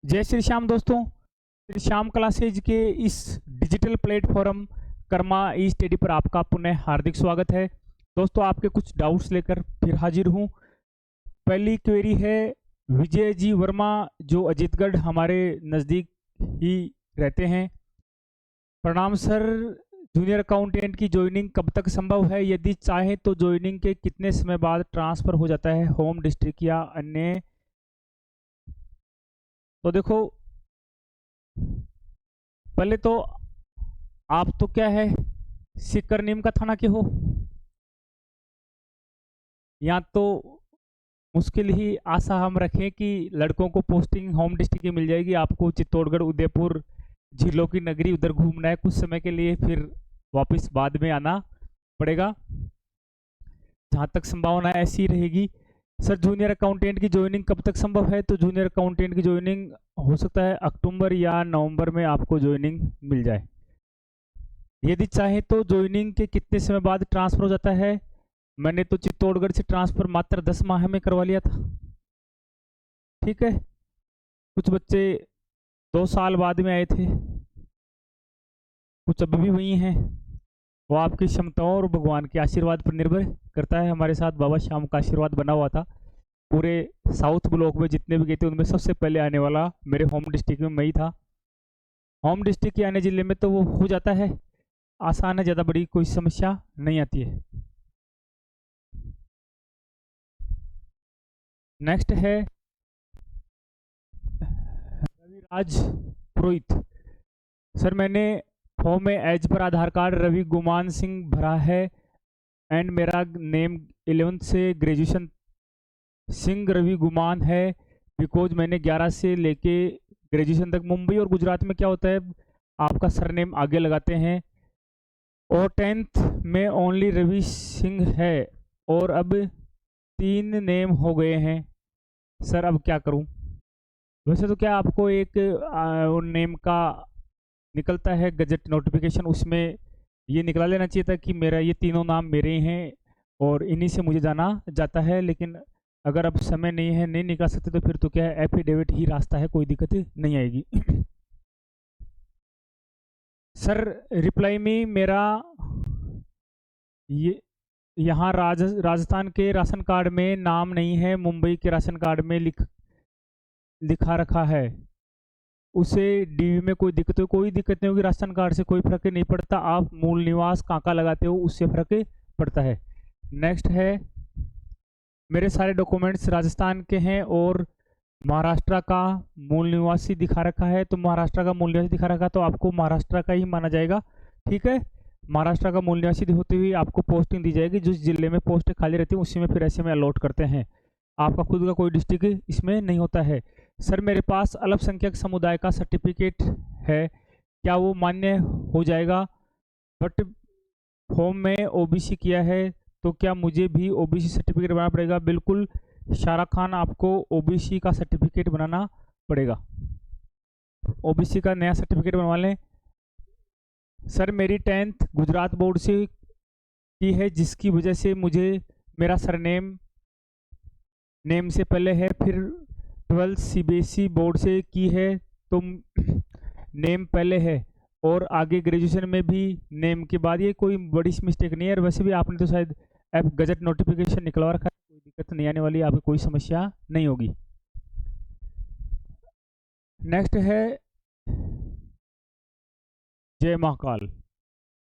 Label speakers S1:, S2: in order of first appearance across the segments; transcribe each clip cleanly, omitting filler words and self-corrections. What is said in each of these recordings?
S1: जय श्री श्याम दोस्तों। श्री श्याम क्लासेज के इस डिजिटल प्लेटफॉर्म कर्मा ई स्टडी पर आपका पुनः हार्दिक स्वागत है। दोस्तों, आपके कुछ डाउट्स लेकर फिर हाजिर हूँ। पहली क्वेरी है विजय जी वर्मा, जो अजीतगढ़ हमारे नज़दीक ही रहते हैं। प्रणाम सर, जूनियर अकाउंटेंट की ज्वाइनिंग कब तक संभव है? यदि चाहे तो ज्वाइनिंग के कितने समय बाद ट्रांसफ़र हो जाता है होम डिस्ट्रिक्ट या अन्य? तो देखो, पहले तो आप तो क्या है, सिक्कर नीम का थाना के हो, या तो मुश्किल ही आशा हम रखें कि लड़कों को पोस्टिंग होम डिस्ट्रिक्ट की मिल जाएगी। आपको चित्तौड़गढ़, उदयपुर, झीलों की नगरी उधर घूमना है कुछ समय के लिए, फिर वापस बाद में आना पड़ेगा। जहाँ तक संभावना है ऐसी रहेगी। सर, जूनियर अकाउंटेंट की ज्वाइनिंग कब तक संभव है? तो जूनियर अकाउंटेंट की ज्वाइनिंग हो सकता है अक्टूबर या नवंबर में आपको ज्वाइनिंग मिल जाए। यदि चाहे तो ज्वाइनिंग के कितने समय बाद ट्रांसफ़र हो जाता है? मैंने तो चित्तौड़गढ़ से ट्रांसफ़र मात्र 10 माह में करवा लिया था। ठीक है, कुछ बच्चे 2 साल बाद में आए थे, कुछ अभी भी वही हैं। वो आपकी क्षमताओं और भगवान के आशीर्वाद पर निर्भर करता है। हमारे साथ बाबा श्याम का आशीर्वाद बना हुआ था। पूरे साउथ ब्लॉक में जितने भी गए थे उनमें सबसे पहले आने वाला मेरे होम डिस्ट्रिक्ट में मैं ही था। होम डिस्ट्रिक्ट के आने जिले में तो वो हो जाता है, आसान है, ज़्यादा बड़ी कोई समस्या नहीं आती है। नेक्स्ट है रविराज पुरोहित। सर, मैंने फॉर्म में एज पर आधार कार्ड रवि गुमान सिंह भरा है एंड मेरा नेम 11th से ग्रेजुएशन सिंह रवि गुमान है, बिकॉज मैंने 11 से लेके ग्रेजुएशन तक मुंबई और गुजरात में क्या होता है, आपका सरनेम आगे लगाते हैं। और 10th में ओनली रवि सिंह है और अब 3 नेम हो गए हैं। सर, अब क्या करूं? वैसे तो क्या आपको एक नेम का निकलता है गजट नोटिफिकेशन, उसमें ये निकला लेना चाहिए था कि मेरा ये तीनों नाम मेरे हैं और इन्हीं से मुझे जाना जाता है। लेकिन अगर अब समय नहीं है, नहीं निकाल सकते, तो फिर तो क्या है, एफिडेविट ही रास्ता है, कोई दिक्कत नहीं आएगी। सर, रिप्लाई में मेरा ये यहाँ राजस्थान के राशन कार्ड में नाम नहीं है, मुंबई के राशन कार्ड में लिखा रखा है। उसे डीवी में कोई दिक्कत हो? कोई दिक्कत नहीं होगी, राशन कार्ड से कोई फर्क नहीं पड़ता। आप मूल निवास कहाँ का लगाते हो उससे फर्क पड़ता है। नेक्स्ट है, मेरे सारे डॉक्यूमेंट्स राजस्थान के हैं और महाराष्ट्र का मूल निवासी दिखा रखा है, तो महाराष्ट्र का मूल निवासी दिखा रखा तो आपको महाराष्ट्र का ही माना जाएगा। ठीक है, महाराष्ट्र का मूल निवासी होते हुए आपको पोस्टिंग दी जाएगी। जिस जिले में पोस्ट खाली रहती है उसी में फिर ऐसे में अलॉट करते हैं। आपका खुद का कोई डिस्ट्रिक्ट इसमें नहीं होता है। सर, मेरे पास अल्पसंख्यक समुदाय का सर्टिफिकेट है, क्या वो मान्य हो जाएगा? बट फॉर्म में ओबीसी किया है, तो क्या मुझे भी ओबीसी सर्टिफिकेट बनाना पड़ेगा? बिल्कुल शारा खान, आपको ओबीसी का सर्टिफिकेट बनाना पड़ेगा। ओबीसी का नया सर्टिफिकेट बनवा लें। सर, मेरी 10th गुजरात बोर्ड से की है, जिसकी वजह से मुझे मेरा सरनेम नेम से पहले है, फिर 12th सीबीएसई बोर्ड से की है तो नेम पहले है, और आगे ग्रेजुएशन में भी नेम के बाद। ये कोई बड़ी मिस्टेक नहीं है, और वैसे भी आपने तो शायद ऐप गजट नोटिफिकेशन निकलवा रखा है, कोई दिक्कत नहीं आने वाली, आपको कोई समस्या नहीं होगी। नेक्स्ट है जय महाकाल।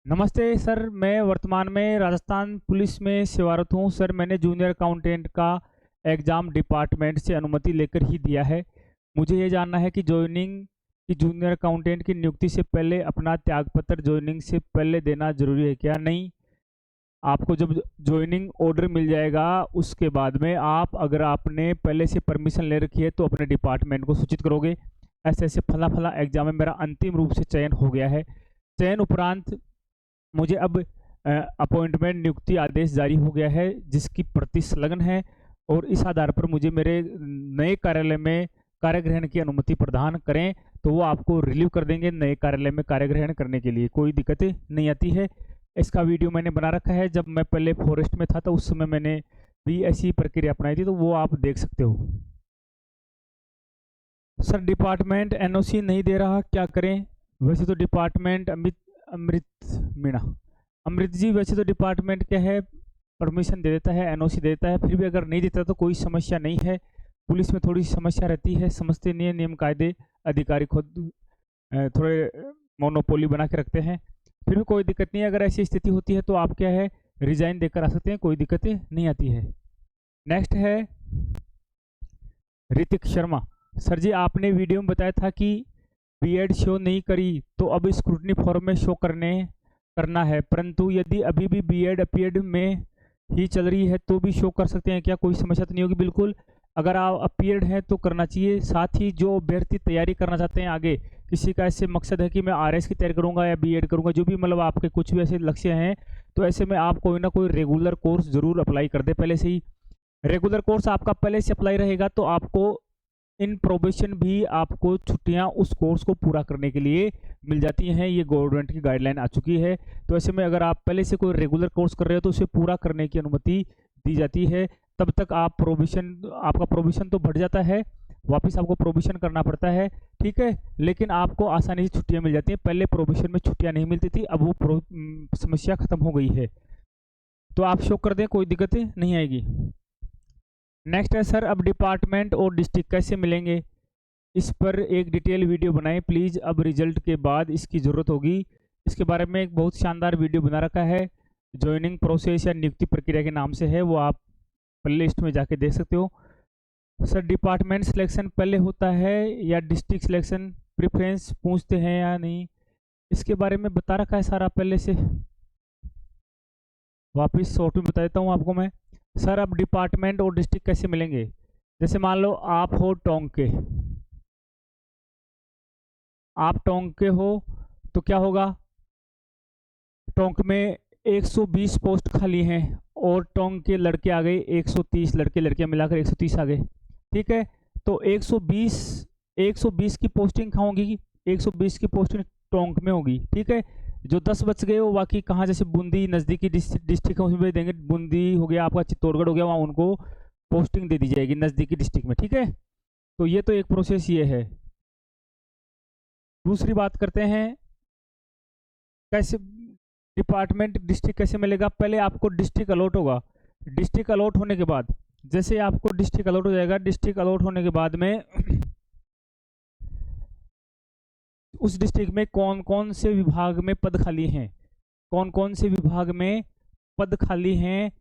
S1: नमस्ते सर, मैं वर्तमान में राजस्थान पुलिस में सेवारत हूँ। सर, मैंने जूनियर अकाउंटेंट का एग्ज़ाम डिपार्टमेंट से अनुमति लेकर ही दिया है। मुझे ये जानना है कि ज्वाइनिंग की जूनियर अकाउंटेंट की नियुक्ति से पहले अपना त्यागपत्र ज्वाइनिंग से पहले देना जरूरी है क्या? नहीं, आपको जब ज्वाइनिंग ऑर्डर मिल जाएगा उसके बाद में आप, अगर आपने पहले से परमिशन ले रखी है तो अपने डिपार्टमेंट को सूचित करोगे, ऐसे ऐसे फला फला एग्जाम में मेरा अंतिम रूप से चयन हो गया है। चयन उपरांत मुझे अब अपॉइंटमेंट नियुक्ति आदेश जारी हो गया है, जिसकी प्रति संलग्न है, और इस आधार पर मुझे मेरे नए कार्यालय में कार्यग्रहण की अनुमति प्रदान करें, तो वो आपको रिलीव कर देंगे नए कार्यालय में कार्यग्रहण करने के लिए, कोई दिक्कत नहीं आती है। इसका वीडियो मैंने बना रखा है, जब मैं पहले फॉरेस्ट में था तो उस समय मैंने भी ऐसी प्रक्रिया अपनाई थी, तो वो आप देख सकते हो। सर डिपार्टमेंट एनओसी नहीं दे रहा, क्या करें? वैसे तो डिपार्टमेंट अमृत जी, वैसे तो डिपार्टमेंट क्या है, परमिशन दे देता है, एनओसी दे देता है। फिर भी अगर नहीं देता तो कोई समस्या नहीं है। पुलिस में थोड़ी समस्या रहती है, समझते नहीं है नियम कायदे, अधिकारी खुद थोड़े मोनोपोली बना के रखते हैं। फिर भी कोई दिक्कत नहीं है, अगर ऐसी स्थिति होती है तो आप क्या है, रिजाइन देकर आ सकते हैं, कोई दिक्कतें नहीं आती है। नेक्स्ट है ऋतिक शर्मा। सर जी, आपने वीडियो में बताया था कि बीएड शो नहीं करी तो अब स्क्रूटनी फॉर्म में शो करना है, परंतु यदि अभी भी बीएड अपीयर्ड में ही चल रही है तो भी शो कर सकते हैं क्या? कोई समस्या तो नहीं होगी? बिल्कुल, अगर आप अपीयर्ड हैं तो करना चाहिए। साथ ही जो अभ्यर्थी तैयारी करना चाहते हैं आगे, किसी का ऐसे मकसद है कि मैं आरएस की तैयारी करूंगा या बीएड करूंगा, जो भी मतलब आपके कुछ भी ऐसे लक्ष्य हैं, तो ऐसे में आप कोई ना कोई रेगुलर कोर्स जरूर अप्लाई कर दे पहले से ही। रेगुलर कोर्स आपका पहले से अप्लाई रहेगा तो आपको इन प्रोबेशन भी आपको छुट्टियां उस कोर्स को पूरा करने के लिए मिल जाती हैं। ये गवर्नमेंट की गाइडलाइन आ चुकी है। तो ऐसे में अगर आप पहले से कोई रेगुलर कोर्स कर रहे हो तो उसे पूरा करने की अनुमति दी जाती है। तब तक आप आपका प्रोविशन तो बढ़ जाता है, वापस आपको प्रोविशन करना पड़ता है, ठीक है, लेकिन आपको आसानी से छुट्टियां मिल जाती हैं। पहले प्रोविशन में छुट्टियां नहीं मिलती थी, अब वो समस्या खत्म हो गई है। तो आप शो कर दें, कोई दिक्कतें नहीं आएगी। नेक्स्ट है सर, अब डिपार्टमेंट और डिस्ट्रिक्ट कैसे मिलेंगे, इस पर एक डिटेल वीडियो बनाएं प्लीज़। अब रिजल्ट के बाद इसकी ज़रूरत होगी। इसके बारे में एक बहुत शानदार वीडियो बना रखा है, ज्वाइनिंग प्रोसेस या नियुक्ति प्रक्रिया के नाम से है, वो आप प्ले लिस्ट में जाके देख सकते हो। सर डिपार्टमेंट सिलेक्शन पहले होता है या डिस्ट्रिक्ट सिलेक्शन, प्रेफरेंस पूछते हैं या नहीं, इसके बारे में बता रखा है सारा पहले से। वापस शॉर्ट में बता देता हूँ आपको मैं। सर अब डिपार्टमेंट और डिस्ट्रिक्ट कैसे मिलेंगे? जैसे मान लो आप हो टोंक के हो तो क्या होगा, टोंक में 120 पोस्ट खाली हैं और टोंक के लड़के आ गए 130, लड़के लड़कियां मिलाकर 130 आ गए, ठीक है। तो 120 की पोस्टिंग कहाँ होगी? 120 की पोस्टिंग टोंक में होगी, ठीक है। जो 10 बच गए वो बाकी कहाँ, जैसे बूंदी नज़दीकी डिस्ट्रिक्ट है उसमें भेज देंगे। बूंदी हो गया आपका, चित्तौड़गढ़ हो गया, वहाँ उनको पोस्टिंग दे दी जाएगी नज़दीकी डिस्ट्रिक्ट में, ठीक है। तो ये तो एक प्रोसेस ये है। दूसरी बात करते हैं कैसे डिपार्टमेंट डिस्ट्रिक्ट कैसे मिलेगा। पहले आपको डिस्ट्रिक्ट अलॉट होगा। डिस्ट्रिक्ट अलॉट होने के बाद, जैसे आपको डिस्ट्रिक्ट अलॉट हो जाएगा, डिस्ट्रिक्ट अलॉट होने के बाद में उस डिस्ट्रिक्ट में कौन कौन से विभाग में पद खाली हैं, कौन कौन से विभाग में पद खाली हैं,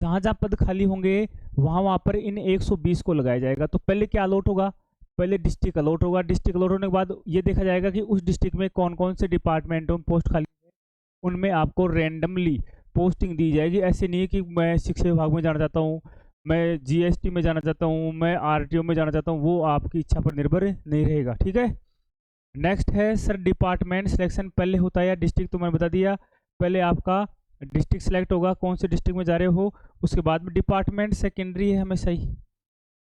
S1: जहां जहां पद खाली होंगे वहां पर इन 120 को लगाया जाएगा। तो पहले क्या अलॉट होगा? पहले डिस्ट्रिक्ट अलॉट होगा। डिस्ट्रिक्ट अलॉट होने के बाद ये देखा जाएगा कि उस डिस्ट्रिक्ट में कौन कौन से डिपार्टमेंटों में पोस्ट खाली है, उनमें आपको रैंडमली पोस्टिंग दी जाएगी। ऐसे नहीं है कि मैं शिक्षा विभाग में जाना चाहता हूँ, मैं जीएसटी में जाना चाहता हूँ, मैं आरटीओ में जाना चाहता हूँ, वो आपकी इच्छा पर निर्भर नहीं रहेगा, ठीक है। नेक्स्ट है सर, डिपार्टमेंट सिलेक्शन पहले होता है या डिस्ट्रिक्ट? तो मैंने बता दिया, पहले आपका डिस्ट्रिक्ट सेलेक्ट होगा, कौन से डिस्ट्रिक्ट में जा रहे हो, उसके बाद में डिपार्टमेंट सेकेंडरी है हमेशा ही,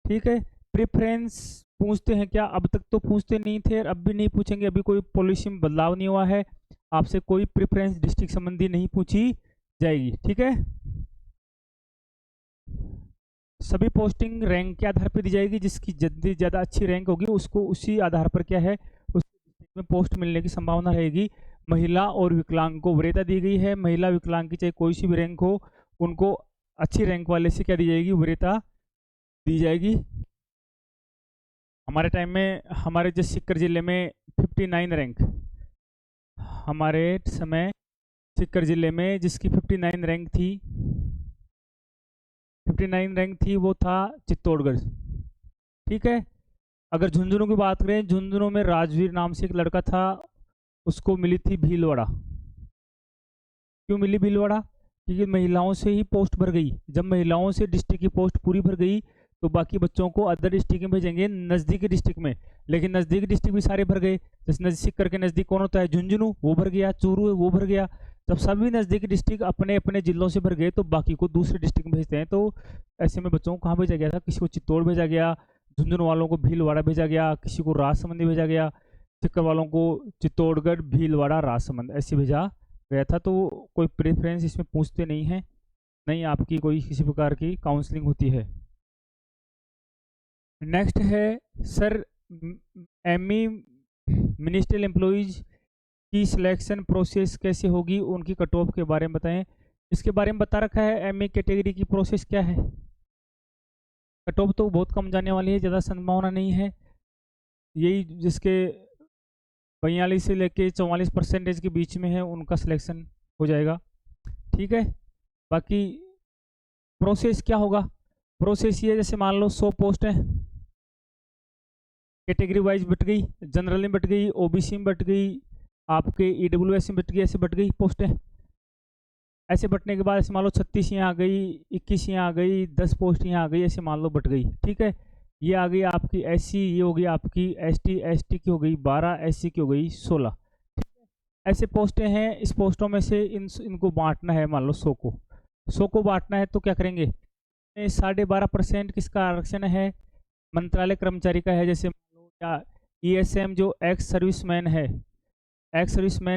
S1: ठीक है। प्रेफरेंस पूछते हैं क्या? अब तक तो पूछते नहीं थे, अब भी नहीं पूछेंगे, अभी कोई पॉलिसी में बदलाव नहीं हुआ है, आपसे कोई प्रेफरेंस डिस्ट्रिक्ट संबंधी नहीं पूछी जाएगी, ठीक है। सभी पोस्टिंग रैंक के आधार पर दी जाएगी, जिसकी जितनी ज़्यादा अच्छी रैंक होगी उसको उसी आधार पर क्या है, उस डिस्ट्रिक्ट में पोस्ट मिलने की संभावना रहेगी। महिला और विकलांग को वरीयता दी गई है। महिला विकलांग की चाहे कोई सी भी रैंक हो, उनको अच्छी रैंक वाले से क्या दी जाएगी, वरीयता दी जाएगी। हमारे टाइम में हमारे जो सीकर ज़िले में 59 रैंक, हमारे समय सीकर ज़िले में जिसकी 59 रैंक थी, 59 रैंक थी, वो था चित्तौड़गढ़, ठीक है। अगर झुंझुनू की बात करें, झुंझुनू में राजवीर नाम से एक लड़का था, उसको मिली थी भीलवाड़ा। क्यों मिली भीलवाड़ा? क्योंकि महिलाओं से ही पोस्ट भर गई। जब महिलाओं से डिस्ट्रिक्ट की पोस्ट पूरी भर गई तो बाकी बच्चों को अदर डिस्ट्रिक्ट में भेजेंगे, नज़दीकी डिस्ट्रिक्ट में, लेकिन नज़दीकी डिस्ट्रिक्ट भी सारे भर गए। जैसे नज़दीक करके नज़दीक कौन होता है? झुंझुनू, वो भर गया, चूरू है वो भर गया। जब सभी नज़दीकी डिस्ट्रिक्ट अपने अपने जिलों से भर गए तो बाकी को दूसरे डिस्ट्रिक्ट में भेजते हैं। तो ऐसे में बच्चों को कहाँ भेजा गया था? किसी को चित्तौड़ भेजा गया, झुंझुनू वालों को भीलवाड़ा भेजा गया, किसी को राजसमंद भेजा गया, सीकर वालों को चित्तौड़गढ़, भीलवाड़ा, राजसमंद ऐसे भेजा गया था। तो कोई प्रेफरेंस इसमें पूछते नहीं हैं, नहीं आपकी कोई किसी प्रकार की काउंसलिंग होती है। नेक्स्ट है सर, एमई मिनिस्ट्रियल एम्प्लॉइज की सिलेक्शन प्रोसेस कैसे होगी, उनकी कट ऑफ के बारे में बताएं। इसके बारे में बता रखा है एमई कैटेगरी की प्रोसेस क्या है। कट ऑफ तो बहुत कम जाने वाली है, ज़्यादा संभावना नहीं है, यही जिसके 42 से लेके 44% के बीच में है उनका सिलेक्शन हो जाएगा। ठीक है, बाकी प्रोसेस क्या होगा, प्रोसेस ये जैसे मान लो 100 पोस्ट है, कैटेगरी वाइज बट गई, जनरल में बट गई, ओबीसी में बट गई, आपके ईडब्ल्यूएस में बट गई, ऐसे बट गई पोस्टें। ऐसे बटने के बाद ऐसे मान लो 36 यहाँ आ गई, 21 यहाँ आ गई, 10 पोस्ट यहाँ आ गई, ऐसे मान लो बट गई। ठीक है, ये आ गई आपकी एससी, ये हो गई आपकी एसटी, एसटी की हो गई 12, एससी की हो गई 16। ऐसे पोस्टें हैं, इस पोस्टों में से इनको बांटना है, मान लो 100 को बांटना है, तो क्या करेंगे, 12.5% किसका आरक्षण है, मंत्रालय कर्मचारी का है। जैसे मान लो या ईएसएम जो एक्स सर्विसमैन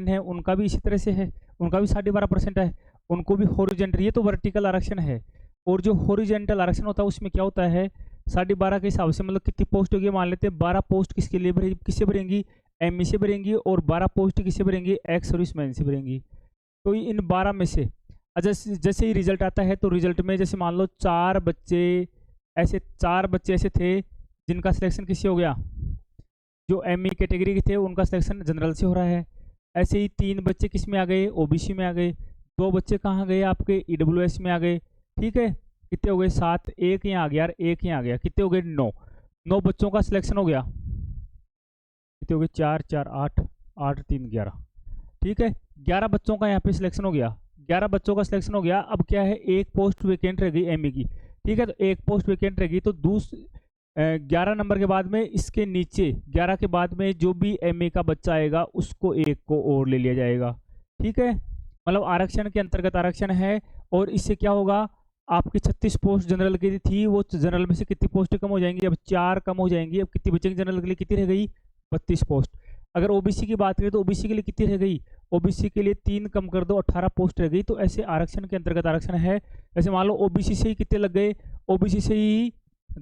S1: है उनका भी इसी तरह से है, उनका भी 12.5% है, उनको भी हॉरिजेंटल, ये तो वर्टिकल आरक्षण है, और जो हॉरिजेंटल आरक्षण होता है उसमें क्या होता है 12.5 के हिसाब से, मतलब कितनी पोस्ट होगी, मान लेते हैं 12 पोस्ट किसके लिए किससे भरेंगी, एमई से भरेंगी, और 12 पोस्ट किससे भरेंगी, एक्स सर्विसमैन से भरेंगी। तो इन 12 में से जैसे ही रिजल्ट आता है, तो रिजल्ट में जैसे मान लो 4 बच्चे ऐसे थे जिनका सिलेक्शन किससे हो गया, जो एमई कैटेगरी के थे उनका सिलेक्शन जनरल से हो रहा है। ऐसे ही 3 बच्चे किस में आ गए, ओबीसी में आ गए, 2 बच्चे कहाँ गए आपके ईडब्ल्यूएस में आ गए। ठीक है, कितने हो गए 7, एक यहाँ आ गया, एक यहाँ आ गया, कितने हो गए 9 बच्चों का सिलेक्शन हो गया, कितने हो गए 4 4 8 8 3 11। ठीक है, 11 बच्चों का यहाँ पे सिलेक्शन हो गया, 11 बच्चों का सिलेक्शन हो गया। अब क्या है, एक पोस्ट वैकेंट रह गई एमई की। ठीक है, तो एक पोस्ट वैकेंट रह गई, तो 11 नंबर के बाद में इसके नीचे 11 के बाद में जो भी एमए का बच्चा आएगा उसको एक को और ले लिया जाएगा। ठीक है, मतलब आरक्षण के अंतर्गत आरक्षण है। और इससे क्या होगा, आपकी 36 पोस्ट जनरल की थी, वो जनरल में से कितनी पोस्टें कम हो जाएंगी, अब 4 कम हो जाएंगी। अब कितनी बचेंगी जनरल के लिए, कितनी रह गई 32 पोस्ट। अगर ओबीसी की बात करें तो ओबीसी के लिए कितनी रह गई, ओबीसी के लिए 3 कम कर दो, 18 पोस्ट रह गई। तो ऐसे आरक्षण के अंतर्गत आरक्षण है। जैसे मान लो ओबीसी से ही कितने लग गए, ओबीसी से ही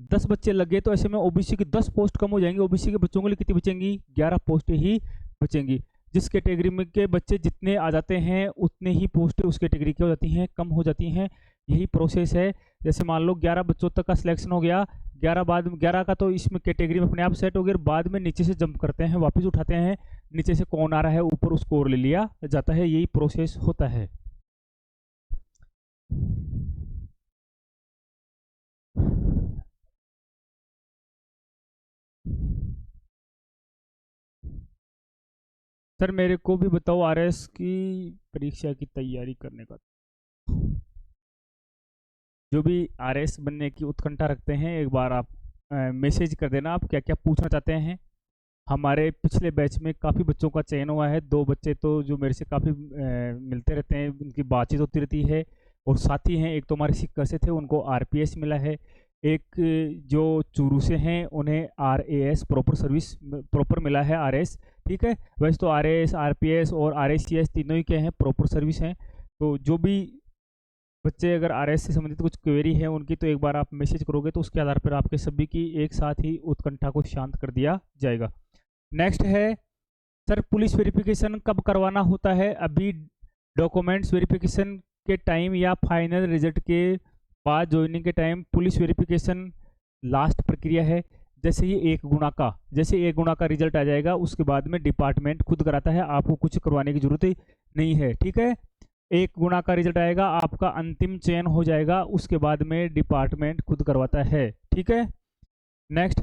S1: 10 बच्चे लग गए, तो ऐसे में ओबीसी की 10 पोस्ट कम हो जाएंगी, ओबीसी के बच्चों के लिए कितनी बचेंगी, 11 पोस्टें ही बचेंगी। जिस कैटेगरी में के बच्चे जितने आ जाते हैं उतने ही पोस्टें उस कैटेगरी की हो जाती हैं, कम हो जाती हैं। यही प्रोसेस है। जैसे मान लो 11 बच्चों तक का सिलेक्शन हो गया, 11 का तो इसमें कैटेगरी में अपने आप सेट हो गया, बाद में नीचे से जंप करते हैं, वापस उठाते हैं, नीचे से कौन आ रहा है ऊपर उसको और ले लिया जाता है। यही प्रोसेस होता है। सर मेरे को भी बताओ आरएस की परीक्षा की तैयारी करने का, जो भी आरएस बनने की उत्कंठा रखते हैं एक बार आप मैसेज कर देना, आप क्या क्या पूछना चाहते हैं। हमारे पिछले बैच में काफ़ी बच्चों का चयन हुआ है, 2 बच्चे तो जो मेरे से काफ़ी मिलते रहते हैं, उनकी बातचीत होती रहती है। और साथी हैं, एक तो हमारे सिक्का से थे उनको आरपीएस मिला है, एक जो चूरू से हैं उन्हें आरएएस प्रॉपर सर्विस प्रॉपर मिला है आरएस। ठीक है, वैसे तो आरएएस आरपीएस और आरएसीएस तीनों ही क्या हैं, प्रॉपर सर्विस हैं। तो जो भी बच्चे अगर आरएस से संबंधित कुछ क्वेरी है उनकी, तो एक बार आप मैसेज करोगे तो उसके आधार पर आपके सभी की एक साथ ही उत्कंठा को शांत कर दिया जाएगा। नेक्स्ट है सर, पुलिस वेरिफिकेशन कब करवाना होता है। अभी डॉक्यूमेंट्स वेरिफिकेशन के टाइम या फाइनल रिजल्ट के बाद ज्वाइनिंग के टाइम पुलिस वेरिफिकेशन लास्ट प्रक्रिया है। जैसे ये 1 गुणा का रिजल्ट आ जाएगा, उसके बाद में डिपार्टमेंट खुद कराता है, आपको कुछ करवाने की जरूरत ही नहीं है। ठीक है, 1 गुणा का रिजल्ट आएगा, आपका अंतिम चयन हो जाएगा, उसके बाद में डिपार्टमेंट खुद करवाता है। ठीक है, नेक्स्ट